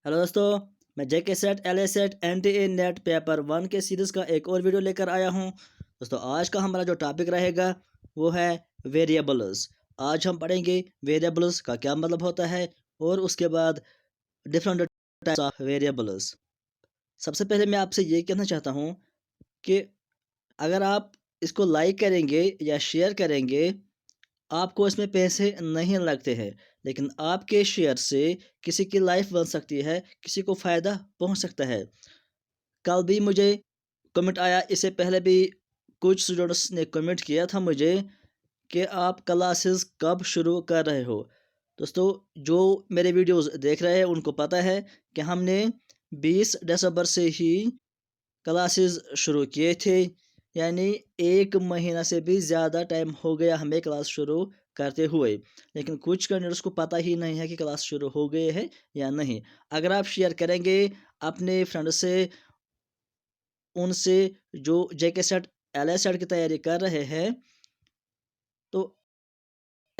Hello दोस्तों, मैं JK SET L A SET N T A NET paper 1 के series का एक और वीडियो लेकर आया हूं। दोस्तों, आज का हमारा जो टॉपिक रहेगा वो है वेरिएबल्स। आज हम पढ़ेंगे वेरिएबल्स का क्या मतलब होता है और उसके बाद डिफरेंट टाइप्स ऑफ वेरिएबल्स। सबसे पहले मैं आपसे ये कहना चाहता हूं कि अगर आप इसको लाइक करेंगे या शेयर करेंगे, आपको इसमें पैसे नहीं लगते हैं, लेकिन आपके शेयर से किसी की लाइफ बन सकती है, किसी को फ़ायदा पहुंच सकता है। कल भी मुझे कमेंट आया, इससे पहले भी कुछ स्टूडेंट्स ने कमेंट किया था मुझे कि आप क्लासेस कब शुरू कर रहे हो। दोस्तों, जो मेरे वीडियोस देख रहे हैं उनको पता है कि हमने 20 दिसंबर से ही क्लासेस शुरू किए थे, यानी 1 महीना से भी ज़्यादा टाइम हो गया हमें क्लास शुरू करते हुए। लेकिन कुछ कैंडिडेट्स को पता ही नहीं है कि क्लास शुरू हो गए हैं या नहीं। अगर आप शेयर करेंगे अपने फ्रेंड से, उनसे जो जेके सेट एल ए सेट की तैयारी कर रहे हैं, तो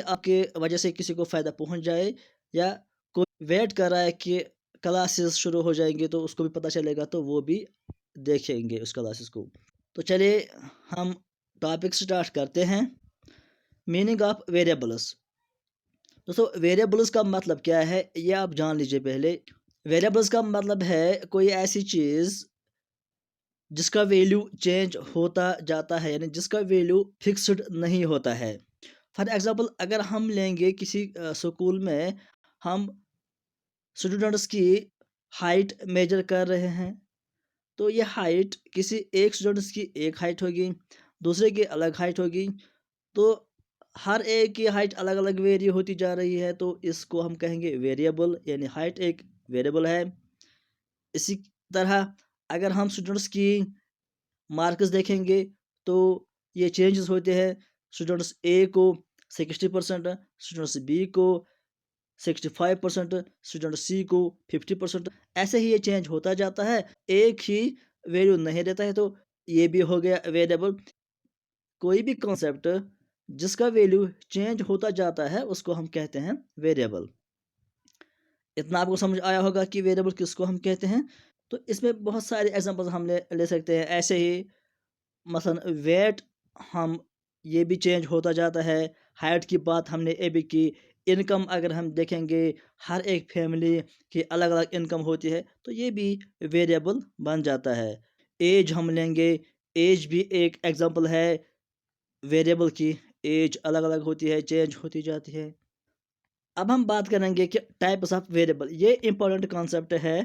आपके वजह से किसी को फ़ायदा पहुंच जाए, या कोई वेट कर रहा है कि क्लासेस शुरू हो जाएंगे तो उसको भी पता चलेगा, तो वो भी देखेंगे उस क्लासेस को। तो चलिए हम टॉपिक स्टार्ट करते हैं। Meaning of variables. दोस्तों, वेरिएबल्स का मतलब क्या है ये आप जान लीजिए पहले। वेरिएबल्स का मतलब है कोई ऐसी चीज़ जिसका वैल्यू चेंज होता जाता है, यानी जिसका वैल्यू फिक्स्ड नहीं होता है। फॉर एग्जांपल, अगर हम लेंगे किसी स्कूल में हम स्टूडेंट्स की हाइट मेजर कर रहे हैं, तो ये हाइट किसी एक स्टूडेंट्स की एक हाइट होगी, दूसरे की अलग हाइट होगी। तो हर एक की हाइट अलग अलग वेरी होती जा रही है, तो इसको हम कहेंगे वेरिएबल, यानी हाइट एक वेरिएबल है। इसी तरह अगर हम स्टूडेंट्स की मार्क्स देखेंगे तो ये चेंजेस होते हैं। स्टूडेंट्स ए को 60%, स्टूडेंट्स बी को 65%, स्टूडेंट सी को 50%, ऐसे ही ये चेंज होता जाता है। एक ही वैल्यू नहीं रहता है, तो ये भी हो गया वेरिएबल। कोई भी कॉन्सेप्ट जिसका वैल्यू चेंज होता जाता है उसको हम कहते हैं वेरिएबल। इतना आपको समझ आया होगा कि वेरिएबल किसको हम कहते हैं। तो इसमें बहुत सारे एग्जांपल्स हम ले सकते हैं। ऐसे ही मसलन वेट, हम ये भी चेंज होता जाता है। हाइट की बात हमने अभी की। इनकम अगर हम देखेंगे, हर एक फैमिली की अलग अलग इनकम होती है, तो ये भी वेरिएबल बन जाता है। एज हम लेंगे, एज भी एक एग्जांपल है वेरिएबल की। एज अलग अलग होती है, चेंज होती जाती है। अब हम बात करेंगे कि टाइप्स ऑफ वेरिएबल, ये इंपॉर्टेंट कॉन्सेप्ट है।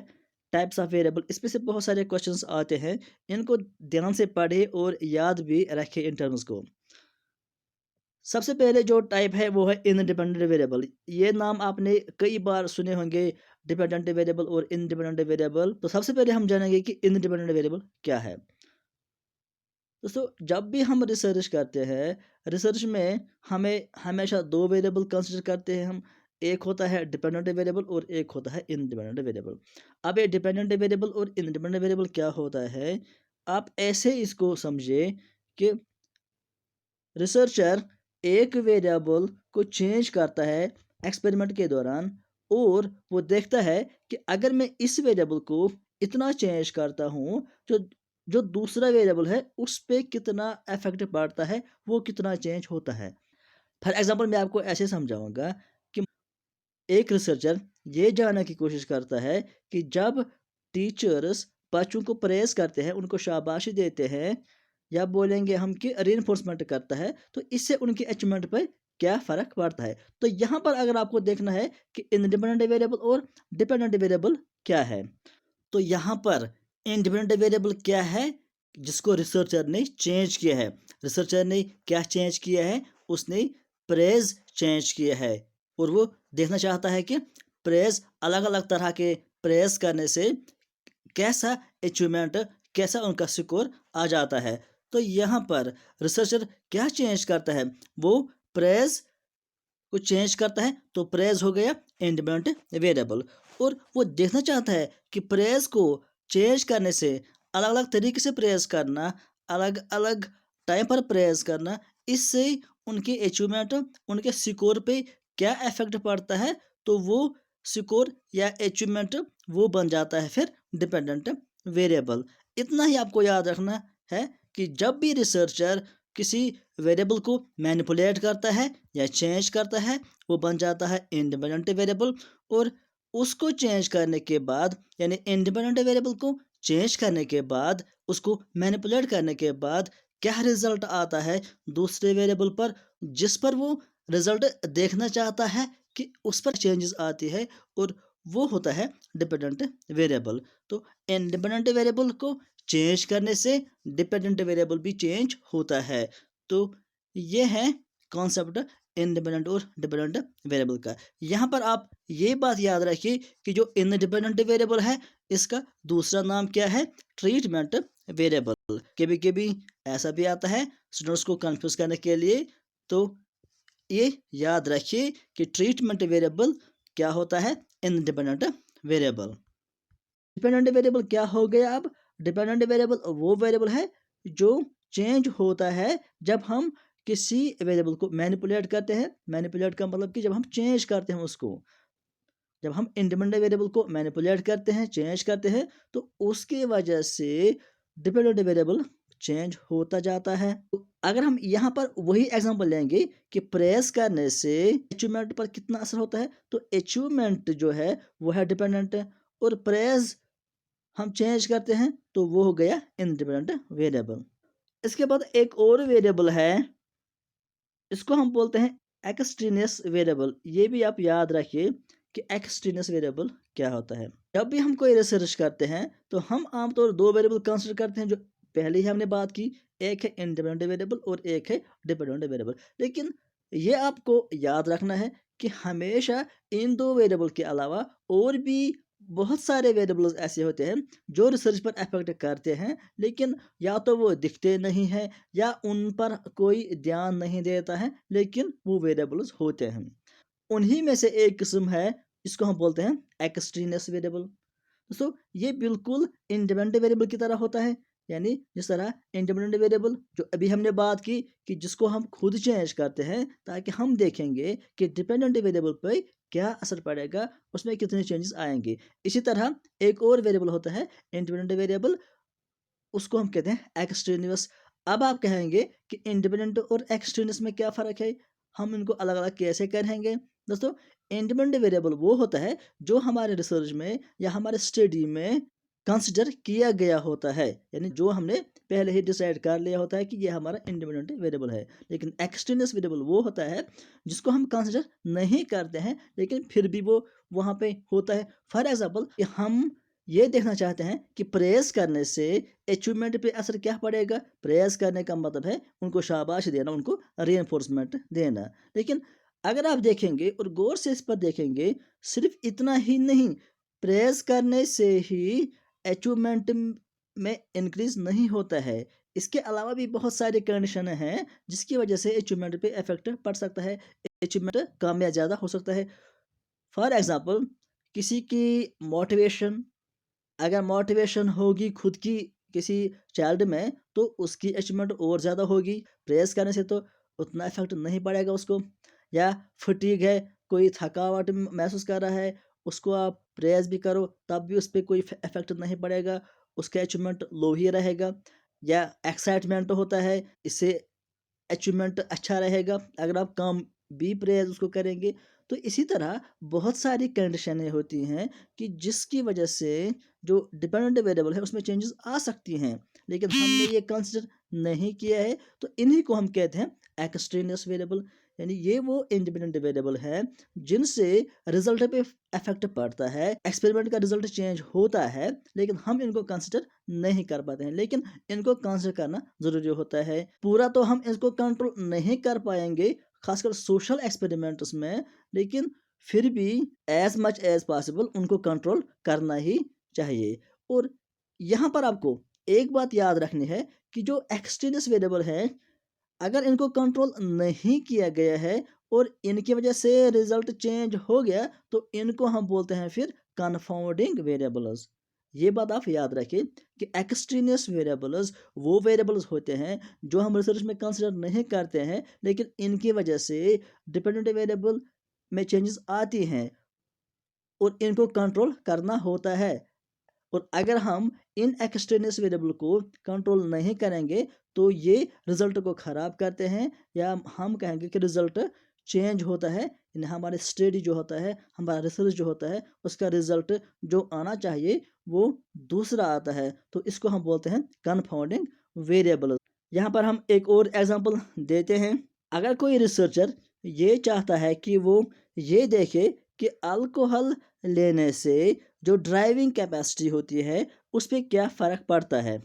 टाइप्स ऑफ वेरिएबल, इसमें से बहुत सारे क्वेश्चंस आते हैं, इनको ध्यान से पढ़े और याद भी रखें इन टर्म्स को। सबसे पहले जो टाइप है वो है इंडिपेंडेंट वेरिएबल। ये नाम आपने कई बार सुने होंगे, डिपेंडेंट वेरिएबल और इंडिपेंडेंट वेरिएबल। तो सबसे पहले हम जानेंगे कि इंडिपेंडेंट वेरिएबल क्या है। दोस्तों, जब भी हम रिसर्च करते हैं, रिसर्च में हमें हमेशा दो वेरिएबल कंसिडर करते हैं हम। एक होता है डिपेंडेंट वेरिएबल और एक होता है इंडिपेंडेंट वेरिएबल। अब ये डिपेंडेंट वेरिएबल और इंडिपेंडेंट वेरिएबल क्या होता है, आप ऐसे इसको समझिए कि रिसर्चर एक वेरिएबल को चेंज करता है एक्सपेरिमेंट के दौरान, और वो देखता है कि अगर मैं इस वेरिएबल को इतना चेंज करता हूँ, जो जो दूसरा वेरिएबल है उस पे कितना इफेक्ट पड़ता है, वो कितना चेंज होता है। फॉर एग्जांपल, मैं आपको ऐसे समझाऊंगा कि एक रिसर्चर ये जानने की कोशिश करता है कि जब टीचर्स बच्चों को प्रेज करते हैं, उनको शाबाशी देते हैं, या बोलेंगे हम कि रीइंफोर्समेंट करता है, तो इससे उनकी अचीवमेंट पर क्या फ़र्क पड़ता है। तो यहाँ पर अगर आपको देखना है कि इंडिपेंडेंट वेरिएबल और डिपेंडेंट वेरिएबल क्या है, तो यहाँ पर इंडिपेंडेंट वेरिएबल क्या है जिसको रिसर्चर ने चेंज किया है। रिसर्चर ने क्या चेंज किया है, उसने प्रेज चेंज किया है, और वो देखना चाहता है कि प्रेज, अलग अलग तरह के प्रेज करने से कैसा अचीवमेंट, कैसा उनका स्कोर आ जाता है। तो यहाँ पर रिसर्चर क्या चेंज करता है, वो प्रेज को चेंज करता है, तो प्रेज हो गया इंडिपेंडेंट वेरिएबल। और वो देखना चाहता है कि प्रेज को चेंज करने से, अलग अलग तरीके से प्रेज करना, अलग अलग टाइम पर प्रेज करना, इससे उनके अचीवमेंट, उनके स्कोर पे क्या इफेक्ट पड़ता है, तो वो स्कोर या अचीवमेंट वो बन जाता है फिर डिपेंडेंट वेरिएबल। इतना ही आपको याद रखना है कि जब भी रिसर्चर किसी वेरिएबल को मैनिपुलेट करता है या चेंज करता है, वो बन जाता है इंडिपेंडेंट वेरिएबल। और उसको चेंज करने के बाद, यानी इंडिपेंडेंट वेरिएबल को चेंज करने के बाद, उसको मैनिपुलेट करने के बाद क्या रिजल्ट आता है दूसरे वेरिएबल पर, जिस पर वो रिजल्ट देखना चाहता है कि उस पर चेंजेस आती है, और वो होता है डिपेंडेंट वेरिएबल। तो इंडिपेंडेंट वेरिएबल को चेंज करने से डिपेंडेंट वेरिएबल भी चेंज होता है। तो ये है कॉन्सेप्ट इंडिपेंडेंट और डिपेंडेंट वेरिएबल का। यहाँ पर आप ये बात याद रखिए कि जो इंडिपेंडेंट वेरिएबल है, इसका दूसरा नाम क्या है? Treatment variable. कभी कभी ऐसा भी आता है स्टूडेंट्स को कंफ्यूज करने के लिए, तो ये याद रखिए कि ट्रीटमेंट वेरिएबल क्या होता है? Independent variable. डिपेंडेंट वेरिएबल क्या हो गया? अब डिपेंडेंट वेरिएबल वो वेरिएबल है जो चेंज होता है जब हम किसी वेरिएबल को मैनिपुलेट करते हैं। मैनिपुलेट का मतलब कि जब हम चेंज करते हैं उसको, जब हम इंडिपेंडेंट वेरिएबल को मैनिपुलेट करते हैं, चेंज करते हैं, तो उसकी वजह से डिपेंडेंट वेरिएबल चेंज होता जाता है। तो अगर हम यहाँ पर वही एग्जांपल लेंगे कि प्रेस करने से अचीवमेंट पर कितना असर होता है, तो अचीवमेंट जो है वो है डिपेंडेंट, और प्रेस हम चेंज करते हैं तो वो हो गया इंडिपेंडेंट वेरिएबल। इसके बाद एक और वेरिएबल है, इसको हम बोलते हैं एक्सट्रेनियस वेरिएबल। ये भी आप याद रखिए कि एक्सट्रेनियस वेरिएबल क्या होता है। जब भी हम कोई रिसर्च करते हैं तो हम आमतौर दो वेरिएबल कंसिडर करते हैं, जो पहले ही हमने बात की, एक है इंडिपेंडेंट वेरिएबल और एक है डिपेंडेंट वेरिएबल। लेकिन ये आपको याद रखना है कि हमेशा इन दो वेरिएबल के अलावा और भी बहुत सारे वेरिएबल्स ऐसे होते हैं जो रिसर्च पर अफेक्ट करते हैं, लेकिन या तो वो दिखते नहीं हैं या उन पर कोई ध्यान नहीं देता है, लेकिन वो वेरिएबल्स होते हैं। उन्हीं में से एक किस्म है जिसको हम बोलते हैं एक्सट्रेनियस वेरिएबल। दोस्तों, ये बिल्कुल इंडिपेंडेंट वेरिएबल की तरह होता है। यानी जिस तरह इंडिपेंडेंट वेरिएबल जो अभी हमने बात की कि जिसको हम खुद चेंज करते हैं ताकि हम देखेंगे कि डिपेंडेंट वेरिएबल पर क्या असर पड़ेगा, उसमें कितने चेंजेस आएंगे। इसी तरह एक और वेरिएबल होता है इंडिपेंडेंट वेरिएबल, उसको हम कहते हैं एक्सट्रेनियस। अब आप कहेंगे कि इंडिपेंडेंट और एक्सट्रेनियस में क्या फ़र्क है, हम इनको अलग अलग कैसे करेंगे? दोस्तों, इंडिपेंडेंट वेरिएबल वो होता है जो हमारे रिसर्च में या हमारे स्टडी में कंसिडर किया गया होता है, यानी जो हमने पहले ही डिसाइड कर लिया होता है कि ये हमारा इंडिपेंडेंट वेरिएबल है। लेकिन एक्सट्रेनियस वेरिएबल वो होता है जिसको हम कंसिडर नहीं करते हैं, लेकिन फिर भी वो वहाँ पे होता है। फॉर एग्जाम्पल, हम ये देखना चाहते हैं कि प्रेस करने से अचीवमेंट पे असर क्या पड़ेगा। प्रेस करने का मतलब है उनको शाबाशी देना, उनको रीइंफोर्समेंट देना। लेकिन अगर आप देखेंगे और गौर से इस पर देखेंगे, सिर्फ इतना ही नहीं, प्रेस करने से ही अचीवमेंट में इंक्रीज नहीं होता है। इसके अलावा भी बहुत सारी कंडीशन हैं जिसकी वजह से अचीवमेंट पे इफेक्ट पड़ सकता है, अचीवमेंट कम या ज़्यादा हो सकता है। फॉर एग्जाम्पल, किसी की मोटिवेशन, अगर मोटिवेशन होगी खुद की किसी चाइल्ड में, तो उसकी अचीवमेंट और ज़्यादा होगी। प्रेस करने से तो उतना इफेक्ट नहीं पड़ेगा उसको। या फटीग है, कोई थकावट महसूस कर रहा है, उसको आप प्रेस भी करो तब भी उस पर कोई इफेक्ट नहीं पड़ेगा, उसका अचीवमेंट लो ही रहेगा। या एक्साइटमेंट होता है, इससे अचीवमेंट अच्छा रहेगा अगर आप कम भी प्रेज उसको करेंगे। तो इसी तरह बहुत सारी कंडीशनें होती हैं कि जिसकी वजह से जो डिपेंडेंट वेरिएबल है उसमें चेंजेस आ सकती हैं, लेकिन हमने ये कंसिडर नहीं किया है, तो इन्हीं को हम कहते हैं एक्सट्रेनियस वेरिएबल। यानी ये वो इंडिपेंडेंट वेरिएबल है जिनसे रिजल्ट पे इफेक्ट पड़ता है, एक्सपेरिमेंट का रिजल्ट चेंज होता है, लेकिन हम इनको कंसिडर नहीं कर पाते हैं। लेकिन इनको कंसिडर करना ज़रूरी होता है। पूरा तो हम इसको कंट्रोल नहीं कर पाएंगे, खासकर सोशल एक्सपेरिमेंट्स में, लेकिन फिर भी एज मच एज पॉसिबल उनको कंट्रोल करना ही चाहिए। और यहाँ पर आपको एक बात याद रखनी है कि जो एक्सट्रेनियस वेरिएबल है, अगर इनको कंट्रोल नहीं किया गया है और इनकी वजह से रिजल्ट चेंज हो गया, तो इनको हम बोलते हैं फिर कन्फाउंडिंग वेरिएबल्स। ये बात आप याद रखें कि एक्सट्रेनियस वेरिएबल्स वो वेरिएबल्स होते हैं जो हम रिसर्च में कंसिडर नहीं करते हैं, लेकिन इनकी वजह से डिपेंडेंट वेरिएबल में चेंजेस आती हैं। और इनको कंट्रोल करना होता है। और अगर हम इन एक्सट्रेनियस वेरिएबल को कंट्रोल नहीं करेंगे तो ये रिजल्ट को ख़राब करते हैं, या हम कहेंगे कि रिजल्ट चेंज होता है, यानी हमारे स्टडी जो होता है, हमारा रिसर्च जो होता है, उसका रिजल्ट जो आना चाहिए वो दूसरा आता है। तो इसको हम बोलते हैं कन्फाउंडिंग वेरिएबल। यहाँ पर हम एक और एग्जांपल देते हैं। अगर कोई रिसर्चर ये चाहता है कि वो ये देखे कि अल्कोहल लेने से जो ड्राइविंग कैपेसिटी होती है उस पर क्या फ़र्क पड़ता है,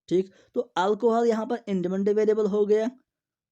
ठीक। तो अल्कोहल यहाँ पर इंडिपेंडेंट वेरिएबल हो गया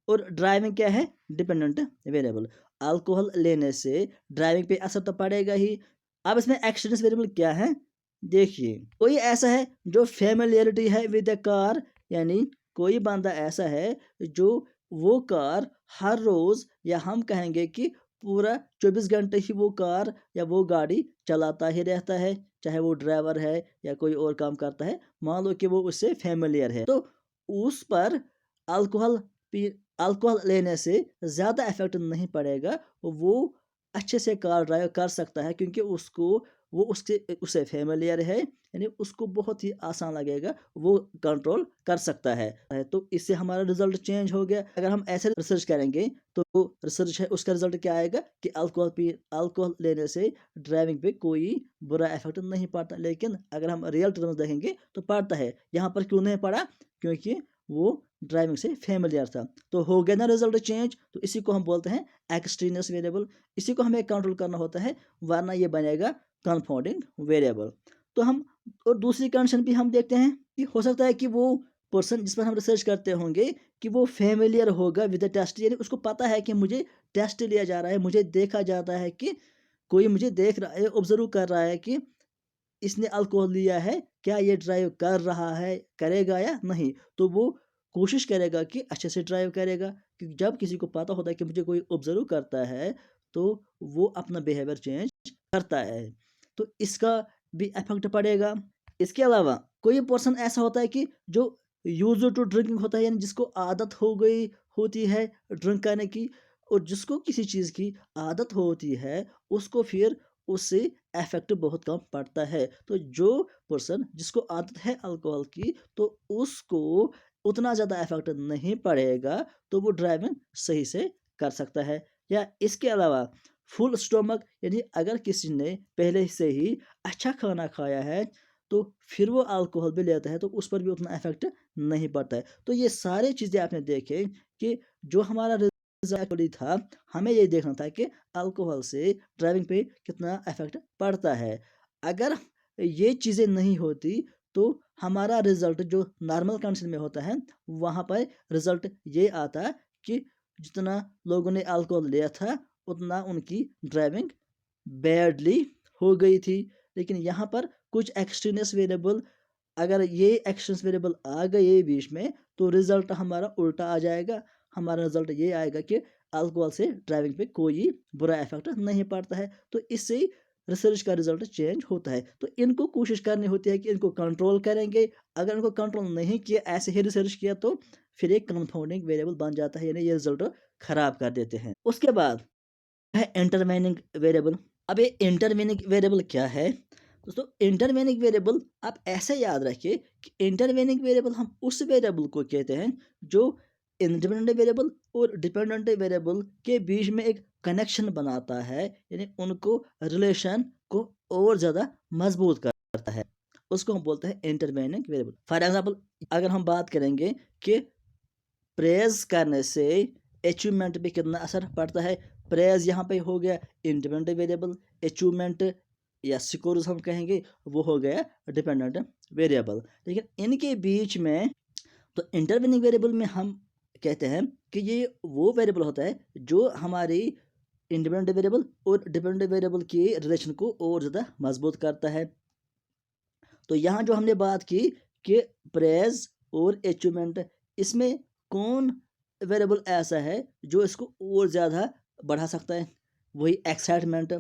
और ड्राइविंग क्या है, डिपेंडेंट वेरिएबल। अल्कोहल लेने से ड्राइविंग पे असर तो पड़ेगा ही। अब इसमें एक्सटेंस वेरिएबल क्या है, देखिए कोई ऐसा है जो फेमिलियरिटी है विद द कार, यानी कोई बंदा ऐसा है जो वो कार हर रोज़, या हम कहेंगे कि पूरा 24 घंटे ही वो कार या वो गाड़ी चलाता ही रहता है, चाहे वो ड्राइवर है या कोई और काम करता है, मान लो कि वो उससे फेमिलियर है, तो उस पर अल्कोहल पी अल्कोहल लेने से ज़्यादा इफेक्ट नहीं पड़ेगा। वो अच्छे से कार ड्राइव कर सकता है क्योंकि उसको वो उसके उससे फेमिलियर है, यानी उसको बहुत ही आसान लगेगा, वो कंट्रोल कर सकता है। तो इससे हमारा रिजल्ट चेंज हो गया। अगर हम ऐसे रिसर्च करेंगे तो रिसर्च है उसका रिजल्ट क्या आएगा कि अल्कोहल लेने से ड्राइविंग पे कोई बुरा इफेक्ट नहीं पड़ता। लेकिन अगर हम रियल टर्म्स देखेंगे तो पड़ता है। यहाँ पर क्यों नहीं पड़ा, क्योंकि वो ड्राइविंग से फेमिलियर था। तो हो गया ना रिजल्ट चेंज। तो इसी को हम बोलते हैं एक्सट्रेनियस वेरिएबल। इसी को हमें कंट्रोल करना होता है, वरना ये बनेगा कंफाउंडिंग वेरिएबल। तो हम और दूसरी कंडीशन भी हम देखते हैं कि हो सकता है कि वो पर्सन जिस पर हम रिसर्च करते होंगे कि वो फेमिलियर होगा विद द टेस्ट, यानी उसको पता है कि मुझे टेस्ट लिया जा रहा है, मुझे देखा जाता है कि कोई मुझे देख रहा है, ऑब्जर्व कर रहा है कि इसने अल्कोहल लिया है, क्या ये ड्राइव कर रहा है, करेगा या नहीं। तो वो कोशिश करेगा कि अच्छे से ड्राइव करेगा, क्योंकि जब किसी को पता होता है कि मुझे कोई ऑब्जर्व करता है तो वो अपना बिहेवियर चेंज करता है। तो इसका भी इफेक्ट पड़ेगा। इसके अलावा कोई पर्सन ऐसा होता है कि जो यूज टू ड्रिंकिंग होता है, यानी जिसको आदत हो गई होती है ड्रिंक करने की, और जिसको किसी चीज़ की आदत होती है उसको फिर उससे इफेक्ट बहुत कम पड़ता है। तो जो पर्सन जिसको आदत है अल्कोहल की, तो उसको उतना ज़्यादा इफेक्ट नहीं पड़ेगा, तो वो ड्राइविंग सही से कर सकता है। या इसके अलावा फुल स्टोमक, यानी अगर किसी ने पहले से ही अच्छा खाना खाया है तो फिर वो अल्कोहल भी लेता है, तो उस पर भी उतना इफेक्ट नहीं पड़ता है। तो ये सारी चीज़ें आपने देखे कि जो हमारा एक्चुअली था, हमें ये देखना था कि अल्कोहल से ड्राइविंग पे कितना इफेक्ट पड़ता है। अगर ये चीज़ें नहीं होती तो हमारा रिजल्ट जो नॉर्मल कंडीशन में होता है वहाँ पर रिजल्ट ये आता कि जितना लोगों ने अल्कोहल लिया था उतना उनकी ड्राइविंग बैडली हो गई थी। लेकिन यहाँ पर कुछ एक्सट्रेनियस वेरिएबल, अगर ये एक्सट्रेनियस वेरिएबल आ गए बीच में तो रिजल्ट हमारा उल्टा आ जाएगा। हमारा रिजल्ट ये आएगा कि अल्कोहल से ड्राइविंग पे कोई बुरा इफेक्ट नहीं पड़ता है। तो इससे रिसर्च का रिजल्ट चेंज होता है। तो इनको कोशिश करनी होती है कि इनको कंट्रोल करेंगे। अगर इनको कंट्रोल नहीं किया, ऐसे ही रिसर्च किया, तो फिर एक कंफाउंडिंग वेरिएबल बन जाता है, यानी ये रिजल्ट खराब कर देते हैं। उसके बाद है इंटरवेनिंग वेरिएबल। अब ये इंटरवेनिंग वेरिएबल क्या है दोस्तों? इंटरवेनिंग वेरिएबल आप ऐसे याद रखिए कि इंटरवेनिंग वेरिएबल हम उस वेरिएबल को कहते हैं जो इंडिपेंडेंट वेरिएबल और डिपेंडेंट वेरिएबल के बीच में एक कनेक्शन बनाता है, यानी उनको रिलेशन को और ज़्यादा मजबूत करता है। उसको हम बोलते हैं इंटरवेनिंग वेरिएबल। फॉर एग्जाम्पल अगर हम बात करेंगे कि प्रेज करने से अचीवमेंट पे कितना असर पड़ता है। प्रेज यहाँ पे हो गया इंडिपेंडेंट वेरिएबल, अचीवमेंट या स्कोर्स हम कहेंगे वो हो गया डिपेंडेंट वेरिएबल। लेकिन इनके बीच में तो इंटरवेनिंग वेरिएबल में हम कहते हैं कि ये वो वेरिएबल होता है जो हमारी इंडिपेंडेंट वेरिएबल और डिपेंडेंट वेरिएबल के रिलेशन को और ज़्यादा मजबूत करता है। तो यहाँ जो हमने बात की कि प्रेज और अचीवमेंट, इसमें कौन वेरिएबल ऐसा है जो इसको और ज़्यादा बढ़ा सकता है? वही एक्साइटमेंट।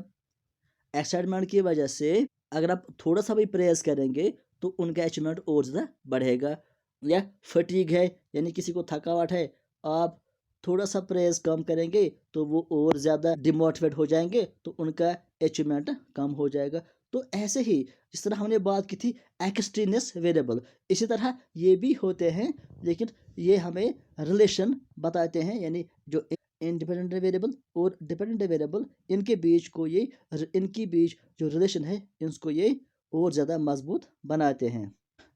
एक्साइटमेंट की वजह से अगर आप थोड़ा सा भी प्रेस करेंगे तो उनका अचीवमेंट और ज़्यादा बढ़ेगा। या फटीग है, यानी किसी को थकावट है, आप थोड़ा सा प्रेस कम करेंगे तो वो और ज़्यादा डिमोटिवेट हो जाएंगे, तो उनका अचीवमेंट कम हो जाएगा। तो ऐसे ही जिस तरह हमने बात की थी एक्सट्रीनेस वेरिएबल, इसी तरह ये भी होते हैं, लेकिन ये हमें रिलेशन बताते हैं, यानी जो इंडिपेंडेंट वेरिएबल और डिपेंडेंट वेरिएबल इनकी बीच जो रिलेशन है इसको ये और ज़्यादा मजबूत बनाते हैं।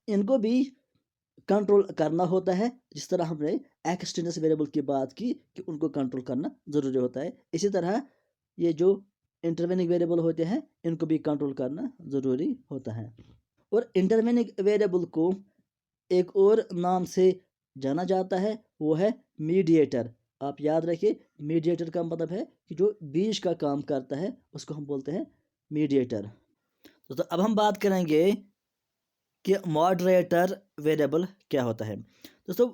इनको भी कंट्रोल करना होता है, जिस तरह हमने एक्सट्रीनेस वेरिएबल की बात की कि उनको कंट्रोल करना ज़रूरी होता है, इसी तरह ये जो इंटरवेनिंग वेरिएबल होते हैं इनको भी कंट्रोल करना ज़रूरी होता है। और इंटरवेनिंग वेरिएबल को एक और नाम से जाना जाता है, वो है मीडिएटर। आप याद रखिए, मीडिएटर का मतलब है कि जो बीच का काम करता है उसको हम बोलते हैं मीडिएटर। तो अब हम बात करेंगे कि मॉडरेटर वेरिएबल क्या होता है। दोस्तों,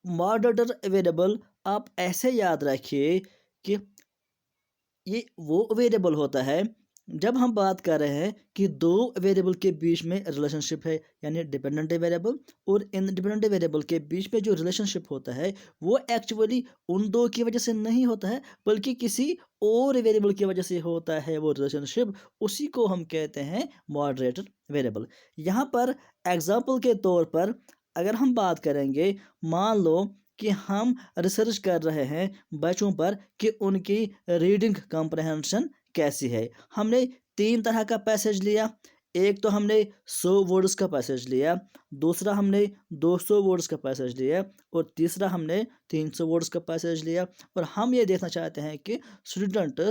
मॉडरेटर वेरिएबल आप ऐसे याद रखिए कि ये वो वेरिएबल होता है जब हम बात कर रहे हैं कि दो वेरिएबल के बीच में रिलेशनशिप है, यानी डिपेंडेंट वेरिएबल और इंडिपेंडेंट वेरिएबल के बीच में जो रिलेशनशिप होता है वो एक्चुअली उन दो की वजह से नहीं होता है, बल्कि किसी और वेरिएबल की वजह से होता है वो रिलेशनशिप। उसी को हम कहते हैं मॉडरेटर वेरिएबल। यहाँ पर एग्जाम्पल के तौर पर अगर हम बात करेंगे, मान लो कि हम रिसर्च कर रहे हैं बच्चों पर कि उनकी रीडिंग कॉम्प्रहेंशन कैसी है। हमने 3 तरह का पैसेज लिया। एक तो हमने 100 वर्ड्स का पैसेज लिया, दूसरा हमने 200 वर्ड्स का पैसेज लिया और तीसरा हमने 300 वर्ड्स का पैसेज लिया। और हम ये देखना चाहते हैं कि स्टूडेंट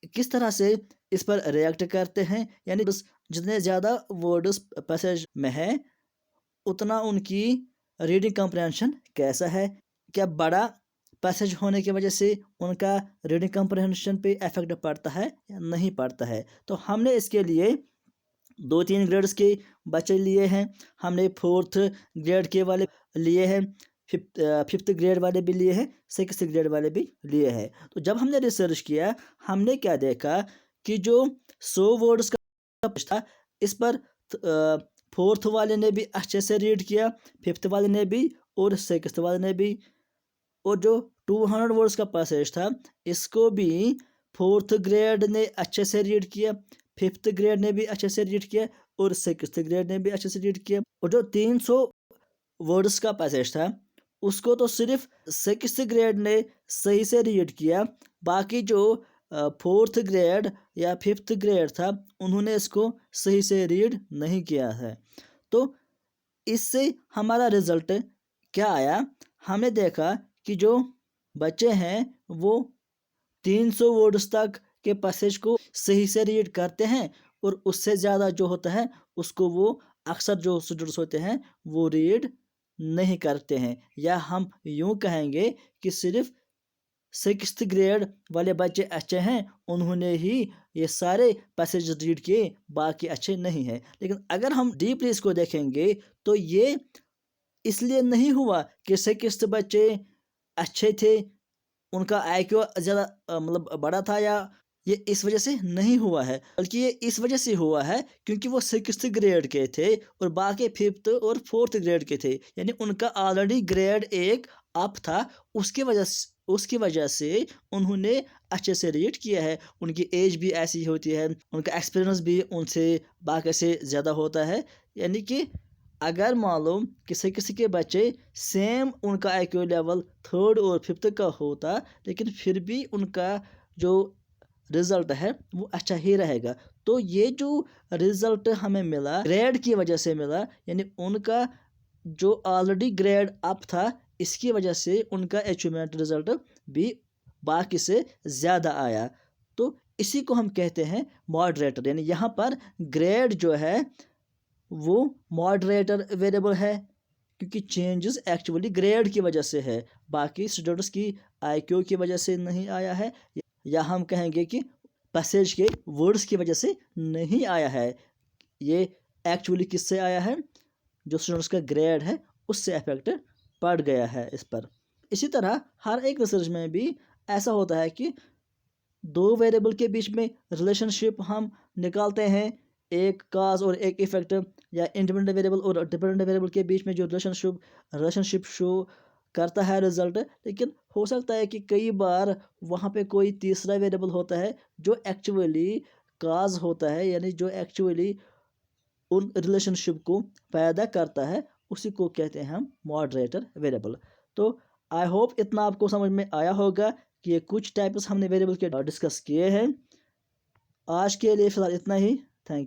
किस तरह से इस पर रिएक्ट करते हैं, यानी जितने ज़्यादा वर्ड्स पैसेज में है उतना उनकी रीडिंग कॉम्प्रहेंशन कैसा है। क्या बड़ा पैसेज होने की वजह से उनका रीडिंग कॉम्प्रहेंशन पे इफेक्ट पड़ता है या नहीं पड़ता है। तो हमने इसके लिए 2-3 ग्रेड्स के बच्चे लिए हैं। हमने 4th ग्रेड के वाले लिए हैं, 5th ग्रेड वाले भी लिए हैं, 6th ग्रेड वाले भी लिए हैं। तो जब हमने रिसर्च किया, हमने क्या देखा कि जो 100 वर्ड्स का था, इस पर 4th वाले ने भी अच्छे से रीड किया, 5th वाले ने भी और 6th वाले ने भी। और जो 200 वर्ड्स का पैसेज था इसको भी 4th ग्रेड ने अच्छे से रीड किया, 5th ग्रेड ने भी अच्छे से रीड किया और 6th ग्रेड ने भी अच्छे से रीड किया। और जो 300 वर्ड्स का पैसेज था उसको तो सिर्फ 6th ग्रेड ने सही से रीड किया, बाकी जो 4th ग्रेड या 5th ग्रेड था उन्होंने इसको सही से रीड नहीं किया है। तो इससे हमारा रिजल्ट क्या आया, हमने देखा कि जो बच्चे हैं वो 300 वर्ड्स तक के पैसेज को सही से रीड करते हैं और उससे ज़्यादा जो होता है उसको वो अक्सर जो स्टूडेंट्स होते हैं वो रीड नहीं करते हैं। या हम यूँ कहेंगे कि सिर्फ 6th ग्रेड वाले बच्चे अच्छे हैं, उन्होंने ही ये सारे पैसेज रीड किए, बाकी अच्छे नहीं हैं। लेकिन अगर हम डीपली इसको देखेंगे तो ये इसलिए नहीं हुआ कि 6th बच्चे अच्छे थे, उनका IQ ज़्यादा मतलब बड़ा था, या ये इस वजह से नहीं हुआ है, बल्कि ये इस वजह से हुआ है क्योंकि वो 6th ग्रेड के थे और बाकी 5th और 4th ग्रेड के थे, यानी उनका ऑलरेडी ग्रेड एक अप था। उसकी वजह से उन्होंने अच्छे से रीड किया है। उनकी एज भी ऐसी होती है, उनका एक्सपीरियंस भी उनसे बाकी से ज़्यादा होता है। यानी कि अगर मालूम किसी के बच्चे सेम उनका IQ लेवल 3rd और 5th का होता, लेकिन फिर भी उनका जो रिज़ल्ट है वो अच्छा ही रहेगा। तो ये जो रिज़ल्ट हमें मिला ग्रेड की वजह से मिला, यानी उनका जो ऑलरेडी ग्रेड अप था इसकी वजह से उनका अचीवमेंट रिज़ल्ट भी बाकी से ज़्यादा आया। तो इसी को हम कहते हैं मॉडरेटर, यानी यहाँ पर ग्रेड जो है वो मॉडरेटर वेरिएबल है क्योंकि चेंजेस एक्चुअली ग्रेड की वजह से है, बाकी स्टूडेंट्स की IQ की वजह से नहीं आया है, या हम कहेंगे कि पैसेज के वर्ड्स की वजह से नहीं आया है। ये एक्चुअली किससे आया है, जो स्टूडेंट्स का ग्रेड है उससे अफेक्ट पड़ गया है इस पर। इसी तरह हर एक रिसर्च में भी ऐसा होता है कि दो वेरिएबल के बीच में रिलेशनशिप हम निकालते हैं, एक काज और एक इफेक्ट, या इंडिपेंडेंट वेरिएबल और डिपेंडेंट वेरिएबल के बीच में जो रिलेशनशिप शो करता है रिजल्ट, लेकिन हो सकता है कि कई बार वहाँ पे कोई तीसरा वेरिएबल होता है जो एक्चुअली काज होता है, यानी जो एक्चुअली उन रिलेशनशिप को पैदा करता है, उसी को कहते हैं हम मॉडरेटर वेरिएबल। तो आई होप इतना आपको समझ में आया होगा कि ये कुछ टाइप्स हमने वेरिएबल के डिस्कस किए हैं। आज के लिए फ़िलहाल इतना ही। Thank you.